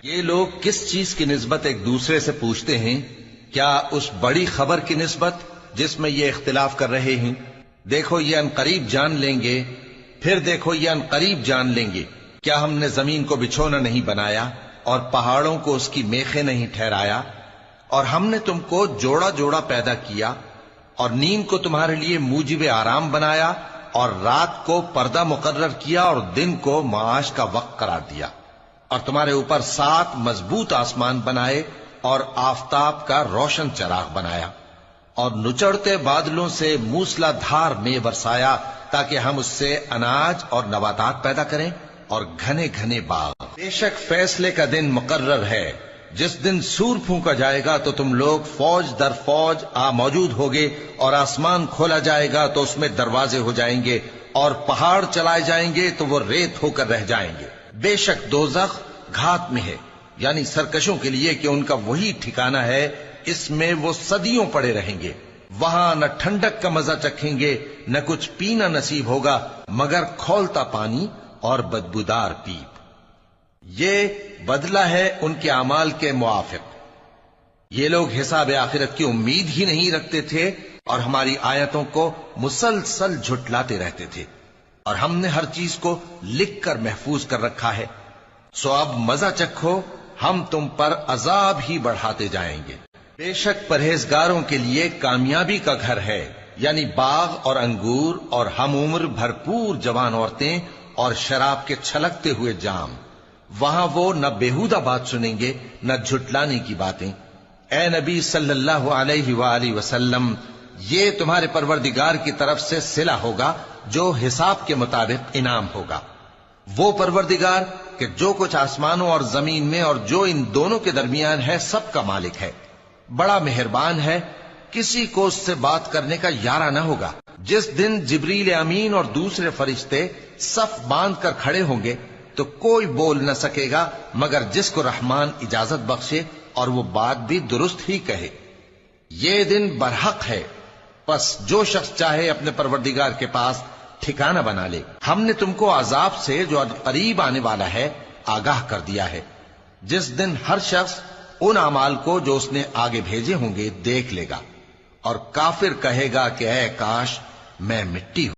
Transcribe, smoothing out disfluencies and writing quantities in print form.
یہ لوگ کس چیز کی نسبت ایک دوسرے سے پوچھتے ہیں؟ کیا اس بڑی خبر کی نسبت جس میں یہ اختلاف کر رہے ہیں؟ دیکھو یہ عنقریب جان لیں گے، پھر دیکھو یہ عنقریب جان لیں گے۔ کیا ہم نے زمین کو بچھونا نہیں بنایا اور پہاڑوں کو اس کی میخیں نہیں ٹھہرایا؟ اور ہم نے تم کو جوڑا جوڑا پیدا کیا اور نیند کو تمہارے لیے موجب آرام بنایا اور رات کو پردہ مقرر کیا اور دن کو معاش کا وقت قرار دیا، اور تمہارے اوپر 7 مضبوط آسمان بنائے اور آفتاب کا روشن چراغ بنایا، اور نچڑتے بادلوں سے موسلا دھار میں برسایا تاکہ ہم اس سے اناج اور نباتات پیدا کریں اور گھنے گھنے باغ۔ بے شک فیصلے کا دن مقرر ہے، جس دن سور پھونکا جائے گا تو تم لوگ فوج در فوج موجود ہوگے، اور آسمان کھولا جائے گا تو اس میں دروازے ہو جائیں گے، اور پہاڑ چلائے جائیں گے تو وہ ریت ہو کر رہ جائیں گے۔ بے شک دوزخ گھات میں ہے، یعنی سرکشوں کے لیے کہ ان کا وہی ٹھکانہ ہے، اس میں وہ صدیوں پڑے رہیں گے۔ وہاں نہ ٹھنڈک کا مزہ چکھیں گے، نہ کچھ پینا نصیب ہوگا مگر کھولتا پانی اور بدبودار پیپ۔ یہ بدلہ ہے ان کے اعمال کے موافق۔ یہ لوگ حساب آخرت کی امید ہی نہیں رکھتے تھے اور ہماری آیتوں کو مسلسل جھٹلاتے رہتے تھے، اور ہم نے ہر چیز کو لکھ کر محفوظ کر رکھا ہے۔ سو اب مزہ چکھو، ہم تم پر عذاب ہی بڑھاتے جائیں گے۔ بے شک پرہیزگاروں کے لیے کامیابی کا گھر ہے، یعنی باغ اور انگور اور ہم عمر بھرپور جوان عورتیں اور شراب کے چھلکتے ہوئے جام۔ وہاں وہ نہ بیہودہ بات سنیں گے نہ جھٹلانے کی باتیں۔ اے نبی صلی اللہ علیہ وآلہ وسلم، یہ تمہارے پروردگار کی طرف سے صلہ ہوگا جو حساب کے مطابق انعام ہوگا۔ وہ پروردگار کہ جو کچھ آسمانوں اور زمین میں اور جو ان دونوں کے درمیان ہے سب کا مالک ہے، بڑا مہربان ہے، کسی کو اس سے بات کرنے کا یارہ نہ ہوگا۔ جس دن جبریل امین اور دوسرے فرشتے صف باندھ کر کھڑے ہوں گے تو کوئی بول نہ سکے گا مگر جس کو رحمان اجازت بخشے، اور وہ بات بھی درست ہی کہے۔ یہ دن برحق ہے، پس جو شخص چاہے اپنے پروردگار کے پاس ٹھکانہ بنا لے۔ ہم نے تم کو عذاب سے جو قریب آنے والا ہے آگاہ کر دیا ہے، جس دن ہر شخص ان اعمال کو جو اس نے آگے بھیجے ہوں گے دیکھ لے گا، اور کافر کہے گا کہ اے کاش میں مٹی ہوں۔